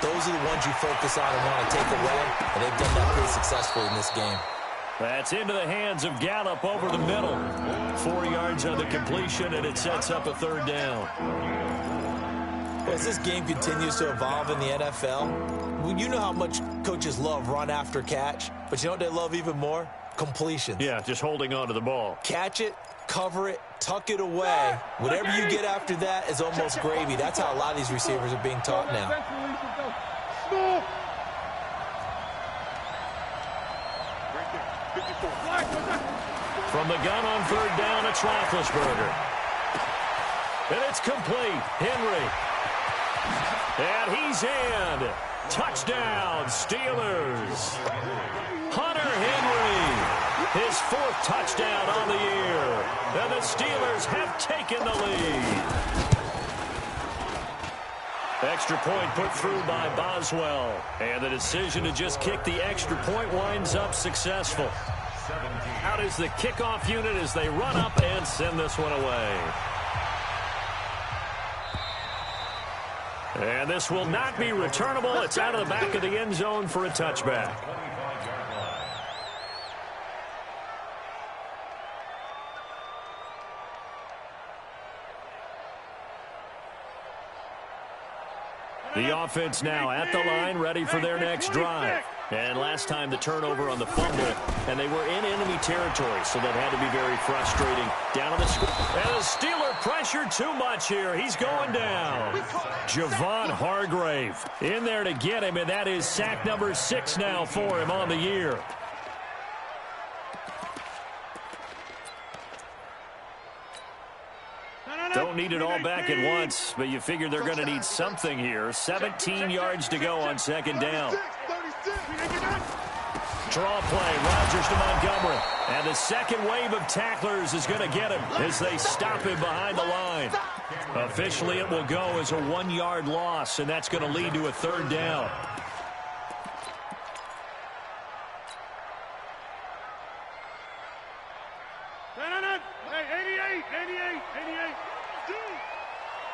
those are the ones you focus on and want to take away. And they've done that pretty successfully in this game. That's into the hands of Gallup over the middle. 4 yards on the completion, and it sets up a third down. Well, as this game continues to evolve in the NFL, you know how much coaches love run after catch, but you know what they love even more? Completions. Yeah, just holding on to the ball. Catch it, cover it, tuck it away. Whatever you get after that is almost gravy. That's how a lot of these receivers are being taught now. From the gun on third down, it's Roethlisberger. And it's complete. Henry. And he's in. Touchdown, Steelers. Hunter Henry. His 4th touchdown on the year. And the Steelers have taken the lead. Extra point put through by Boswell. And the decision to just kick the extra point winds up successful. Out is the kickoff unit as they run up and send this one away. And this will not be returnable. It's out of the back of the end zone for a touchback. The offense now at the line, ready for their next drive. And last time the turnover on the fumble, and they were in enemy territory, so that had to be very frustrating. Down on the score. And the Steeler pressure too much here. He's going down. Javon Hargrave in there to get him, and that is sack number 6 now for him on the year. Don't need it all back at once, but you figure they're going to need something here. 17 yards to go on second down. Draw play, Rodgers to Montgomery. And the second wave of tacklers is going to get him as they stop him behind the line. Officially, it will go as a 1-yard loss, and that's going to lead to a third down.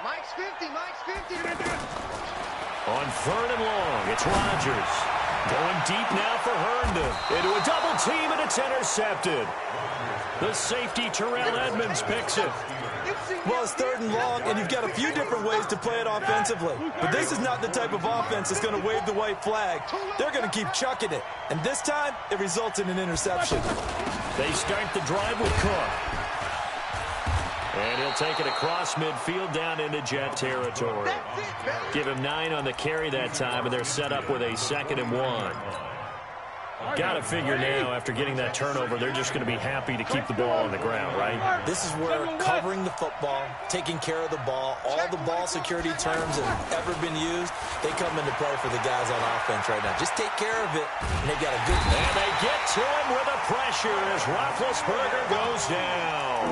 Mike's 50, Mike's 50. On third and long, it's Rodgers. Going deep now for Herndon. Into a double team, and it's intercepted. The safety, Terrell Edmonds, picks it. Well, it's third and long, and you've got a few different ways to play it offensively. But this is not the type of offense that's going to wave the white flag. They're going to keep chucking it. And this time, it results in an interception. They start the drive with Cook. And he'll take it across midfield down into Jet territory. Give him 9 on the carry that time, and they're set up with a 2nd and 1. Got to figure now, after getting that turnover, they're just going to be happy to keep the ball on the ground, right? This is where covering the football, taking care of the ball, all the ball security terms that have ever been used, they come into play for the guys on offense right now. Just take care of it, and they've got a good... And they get to him with a pressure as Roethlisberger goes down.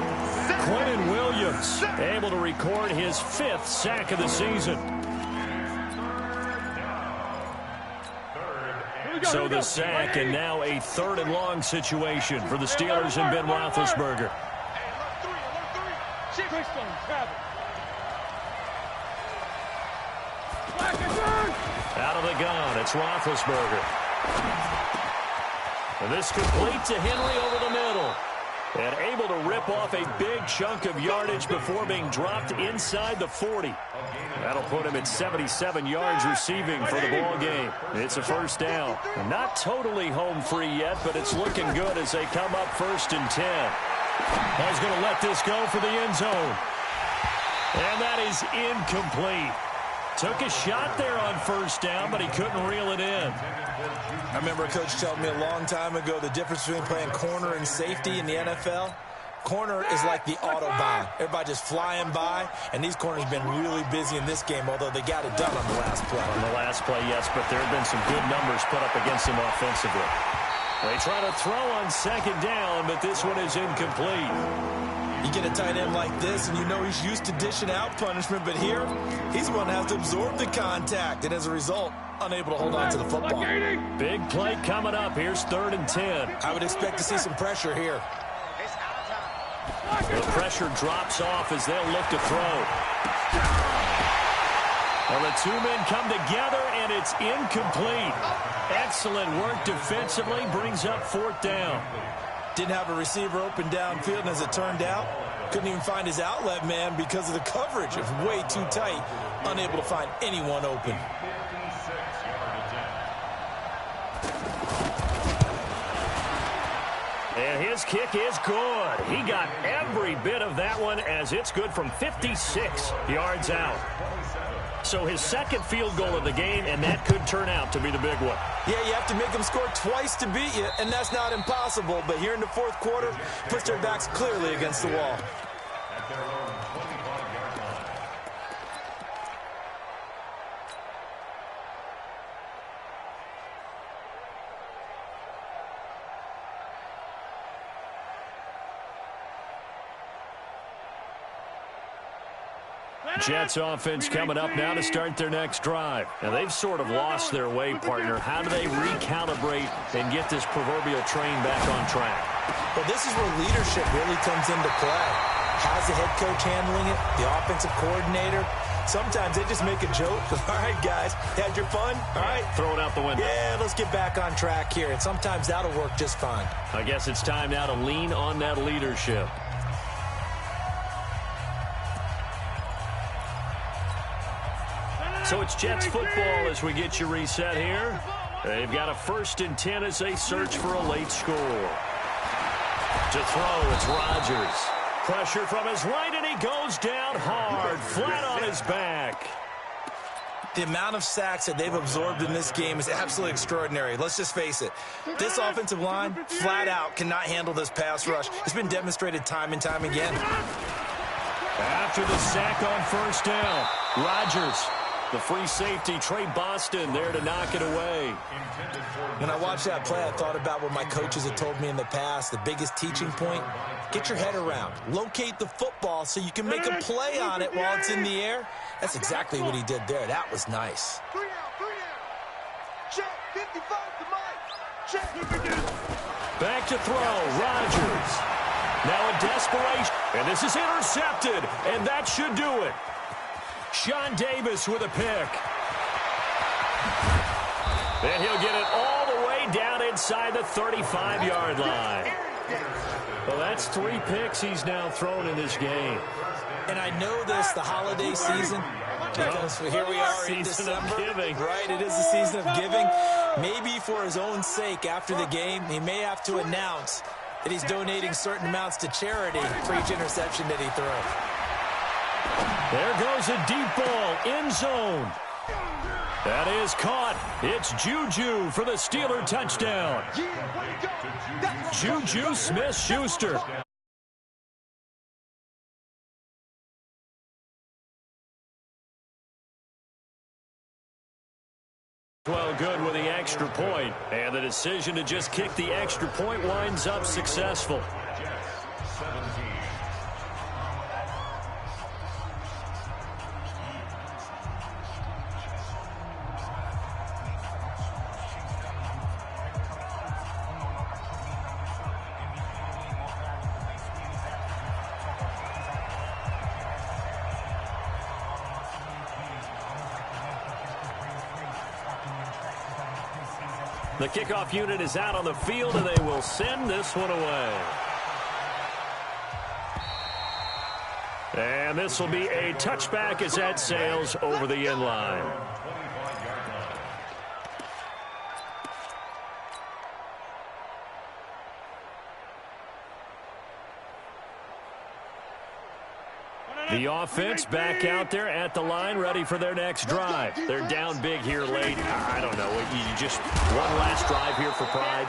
Quentin Williams able to record his 5th sack of the season. So the sack, and now a 3rd and long situation for the Steelers and Ben Roethlisberger. Out of the gun, it's Roethlisberger. And this complete to Henry over the middle. And able to rip off a big chunk of yardage before being dropped inside the 40. That'll put him at 77 yards receiving for the ball game. It's a first down. Not totally home free yet, but it's looking good as they come up 1st and 10. He's going to let this go for the end zone. And that is incomplete. Took a shot there on 1st down, but he couldn't reel it in. I remember a coach told me a long time ago the difference between playing corner and safety in the NFL. Corner is like the Autobahn. Everybody just flying by, and these corners have been really busy in this game, although they got it done on the last play. On the last play, yes, but there have been some good numbers put up against them offensively. They try to throw on 2nd down, but this one is incomplete. You get a tight end like this, and you know he's used to dishing out punishment, but here, he's the one that has to absorb the contact, and as a result, unable to hold on to the football. Big play coming up. Here's 3rd and 10. I would expect to see some pressure here. The pressure drops off as they'll look to throw. Well, the two men come together, and it's incomplete. Excellent work defensively, brings up 4th down. Didn't have a receiver open downfield, and as it turned out, couldn't even find his outlet man because of the coverage. It was way too tight, unable to find anyone open. And his kick is good. He got every bit of that one as it's good from 56 yards out. So his 2nd field goal of the game, and that could turn out to be the big one. Yeah, you have to make them score twice to beat you, and that's not impossible. But here in the 4th quarter, puts their backs clearly against the wall. At their own 25-yard line. Jets offense coming up now to start their next drive. Now, they've sort of lost their way, partner. How do they recalibrate and get this proverbial train back on track? Well, this is where leadership really comes into play. How's the head coach handling it? The offensive coordinator? Sometimes they just make a joke. All right, guys, had your fun? All right. Throw it out the window. Yeah, let's get back on track here. And sometimes that'll work just fine. I guess it's time now to lean on that leadership. So it's Jets football as we get you reset here. They've got a 1st and 10 as they search for a late score. To throw, it's Rodgers. Pressure from his right, and he goes down hard, flat on his back. The amount of sacks that they've absorbed in this game is absolutely extraordinary. Let's just face it. This offensive line, flat out, cannot handle this pass rush. It's been demonstrated time and time again. After the sack on 1st down, Rodgers. The free safety, Trey Boston, there to knock it away. When I watched that play, I thought about what my coaches had told me in the past. The biggest teaching point, get your head around. Locate the football so you can make a play on it while it's in the air. That's exactly what he did there. That was nice. 3 out. Check, 55 to Mike. Check. Back to throw, Rodgers. Now in desperation, and this is intercepted, and that should do it. Sean Davis with a pick. And he'll get it all the way down inside the 35-yard line. Well, that's 3 picks he's now thrown in this game. And I know this, the holiday season, because here we are in December. Season of giving. Right, it is the season of giving. Maybe for his own sake after the game, he may have to announce that he's donating certain amounts to charity for each interception that he throws. There goes a deep ball, end zone. That is caught. It's Juju for the Steeler touchdown. Juju Smith-Schuster. Well, good with the extra point, and the decision to just kick the extra point winds up successful. The kickoff unit is out on the field, and they will send this one away. And this will be a touchback as that sails over the end line. The offense back out there at the line, ready for their next drive. They're down big here late. I don't know. You just one last drive here for pride.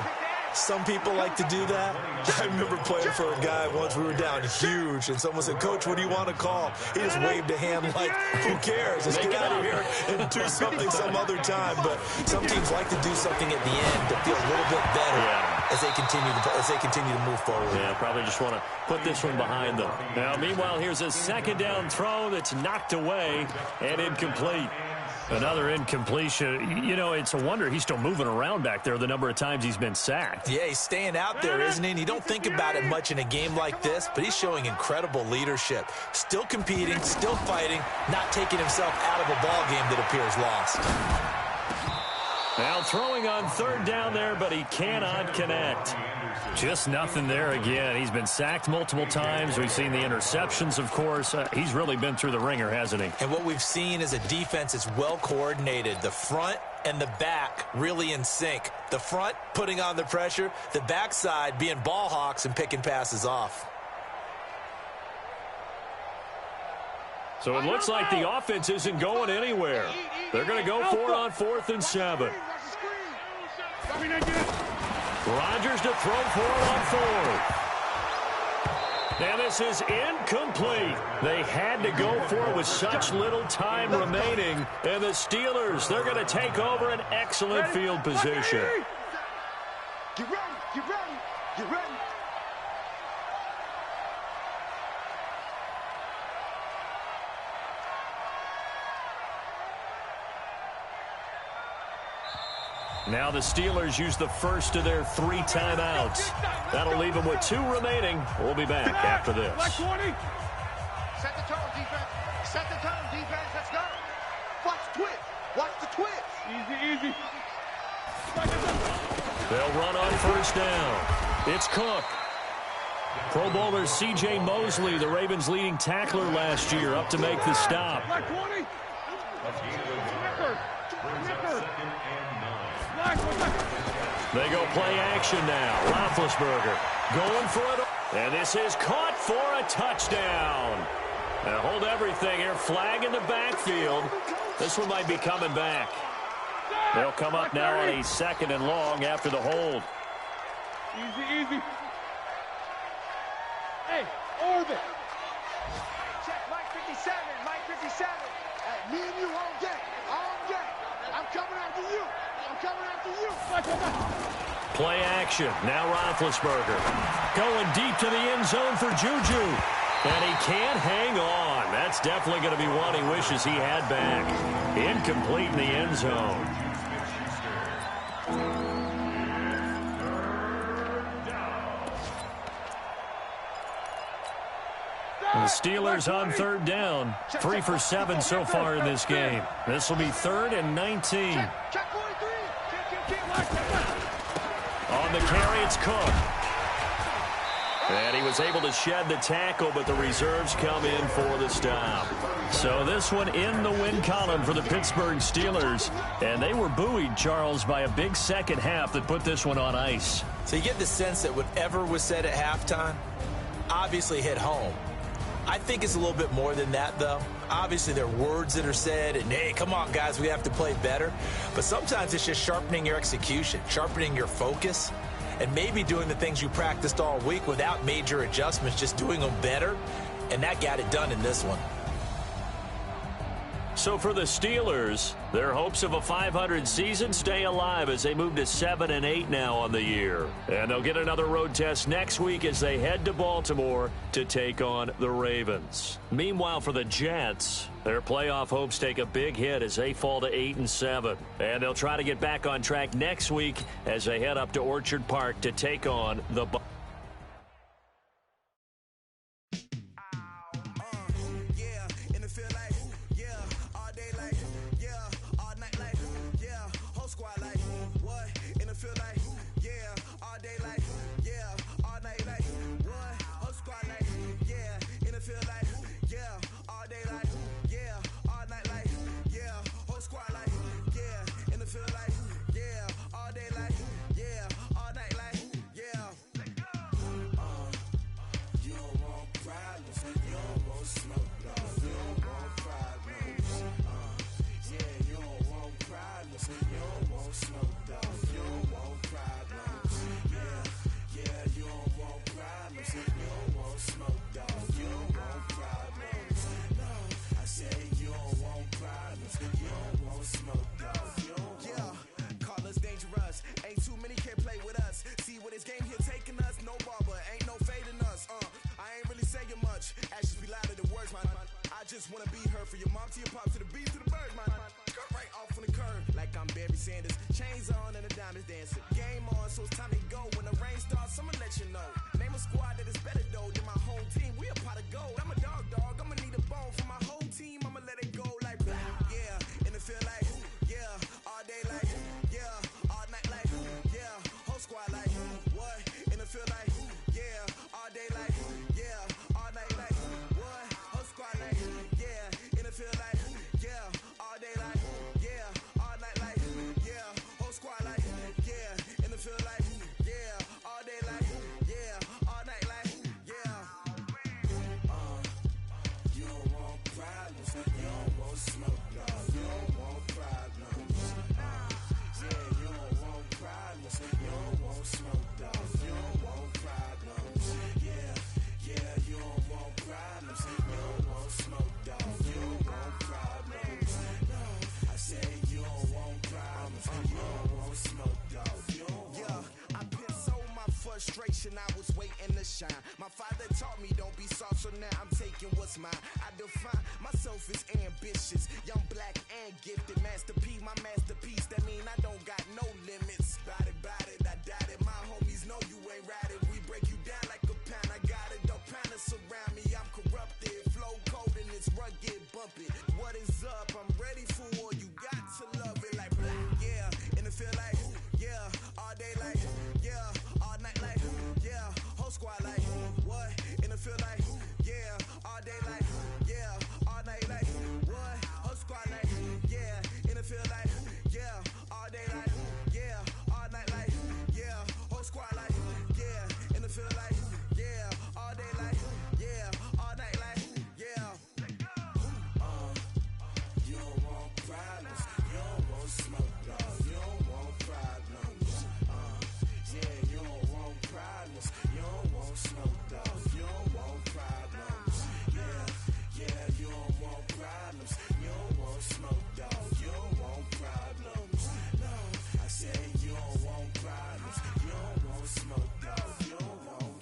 Some people like to do that. I remember playing for a guy once. We were down huge, and someone said, "Coach, what do you want to call?" He just waved a hand like, "Who cares? Let's get out of here and do something some other time." But some teams like to do something at the end to feel a little bit better. Yeah. as they continue to move forward. Yeah, probably just want to put this one behind them. Now, meanwhile, here's a second down throw that's knocked away and incomplete. Another incompletion. You know, it's a wonder he's still moving around back there the number of times he's been sacked. Yeah, he's staying out there, isn't he? And you don't think about it much in a game like this, but he's showing incredible leadership. Still competing, still fighting, not taking himself out of a ball game that appears lost. Now throwing on third down there, but he cannot connect. Just nothing there again. He's been sacked multiple times. We've seen the interceptions, of course. He's really been through the ringer, hasn't he? And what we've seen is a defense that's well coordinated. The front and the back really in sync. The front putting on the pressure, the backside being ball hawks and picking passes off. So it looks like the offense isn't going anywhere. They're going to go for it on 4th and 7. Rodgers to throw for it on 4th. And this is incomplete. They had to go for it with such little time remaining. And the Steelers, they're going to take over an excellent field position. Get ready, get ready, get ready. Now the Steelers use the first of their 3 timeouts. That'll leave them with 2 remaining. We'll be back after this. Set the tone, defense. Set the tone, defense. Let's go. Watch the twist. Watch the twist. Easy. They'll run on first down. It's Cook. Pro Bowler C.J. Mosley, the Ravens' leading tackler last year, up to make the stop. They go play action now. Roethlisberger going for it. And this is caught for a touchdown. Now hold everything here. Flag in the backfield. This one might be coming back. They'll come up now on a 2nd and long after the hold. Easy. Hey, orbit. Check Mike 57, Mike 57. Hey, me and you all day. I'm coming after you. Play action. Now Roethlisberger going deep to the end zone for Juju. And he can't hang on. That's definitely going to be one he wishes he had back. Incomplete in the end zone. The Steelers on 3rd down. 3 for 7 so far in this game. This will be 3rd and 19. On the carry, it's Cook. And he was able to shed the tackle, but the reserves come in for the stop. So this one in the win column for the Pittsburgh Steelers. And they were buoyed, Charles, by a big second half that put this one on ice. So you get the sense that whatever was said at halftime obviously hit home. I think it's a little bit more than that, though. Obviously, there are words that are said, and, hey, come on, guys, we have to play better. But sometimes it's just sharpening your execution, sharpening your focus, and maybe doing the things you practiced all week without major adjustments, just doing them better, and that got it done in this one. So for the Steelers, their hopes of a 500 season stay alive as they move to 7-8 now on the year. And they'll get another road test next week as they head to Baltimore to take on the Ravens. Meanwhile, for the Jets, their playoff hopes take a big hit as they fall to 8-7. And they'll try to get back on track next week as they head up to Orchard Park to take on the Bucs. You don't want problems. You don't want smoke, dog. You don't want problems. just wanna be her. For your mom to your pop to the beat to the birds, my cut right off on the curve. Like I'm Barry Sanders, chains on and the diamonds dancing. Game on, so it's time to go. When the rain starts, I'ma let you know. Name a squad that is better though than my home team. We a pot of gold. I'm a dog, I'ma need a bone for my whole team. I'ma let it go like blah, yeah. And it feel like, yeah. All day like, yeah. All night like, yeah. Whole squad like, what? And it feel like, yeah. All day like, yeah. All night like, what? Whole squad like, yeah. And it feel like, yeah. All day like, yeah. All night like, yeah. Whole squad like, yeah. And it feel like, yeah. All day like, yeah. All night like, yeah. You don't want problems. You don't want smoke, dog. You don't want problems. Yeah, you don't want problems. You don't want smoke, dog. You don't want problems. Yeah, you don't want problems. You don't want smoke, dog. You don't want problems. No, I said you don't want problems. You don't want smoke, dog. You don't want. Yeah, I pissed so my frustration. I was waiting to shine. My father taught me don't be soft, so now I'm taking what's mine. I define myself as ambitious, young, black, and gifted. Master P, my masterpiece. That mean I don't got no limits. Bout it, I doubt it. My homies know you ain't ride it. We break you down like a pound. I got it, dog pounders surround me. I'm corrupted, flow cold and it's rugged, bump it. What is up? I'm ready for war. You got to love it like blah, yeah. And it feel like, yeah. All day like, yeah. All night like, yeah. Whole squad like, what? And it feel like, yeah. All day like, yeah. All night like, what? Whole squad like, yeah. And it feel like, yeah. All day like, yeah. All night like, yeah. Whole squad like, yeah. And it feel like, yeah. All day like, yeah. All night like, yeah. You don't want problems. You don't want smoke, dog. You don't want problems. Yeah, you don't want problems. You don't want smoke, dog. You don't want problems. Yeah, you don't want problems. You don't want smoke, dog. You don't want problems. No, I said you don't want problems. You don't want smoke, dog. You don't want.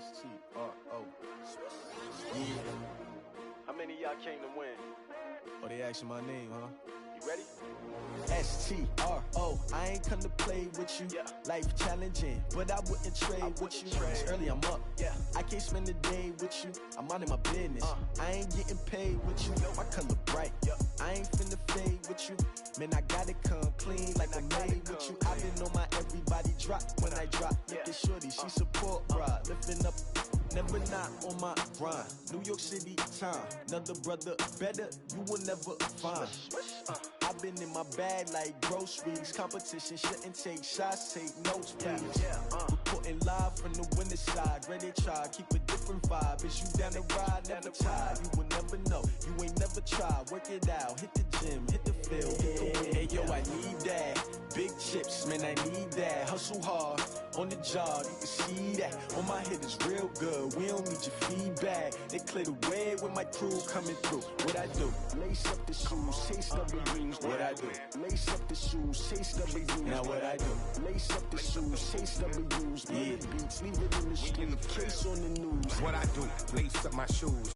STRO. Yeah. How many of y'all came to win? Oh, they asking my name, huh? You ready? STRO. I ain't come to play with you. Yeah. Life challenging, but I wouldn't trade with you. It's early, I'm up. Yeah. I can't spend the day with you. I'm minding my business. I ain't getting paid with you. My color bright. Yeah. I ain't finna fade with you. Man, I gotta come clean like I'm made with you. I've been on my everybody drop when I drop. Look at shorty, she support, bruh. Lifting up. Never not on my grind. New York City time. Another brother better, you will never find. I've been in my bag like groceries. Competition shouldn't take shots, take notes, please. Reporting live from the winter side. Ready to try, keep a different vibe. Is you down the ride, never tired. You will never know, you ain't never tried. Work it out, hit the gym, hit the field, hit the wind. Hey yo, I need that. Big chips, man, I need that. Hustle hard, on the job, you can see that. On my head is real good, we don't need your feedback. They clear the way with my crew coming through. What I do? Lace up the shoes, chase W's. What I do? Lace up the shoes, chase W's. Now what I do? Lace up the shoes, chase W's. Yeah. Beats, leave it in the street, case on the news. What I do? Lace up my shoes.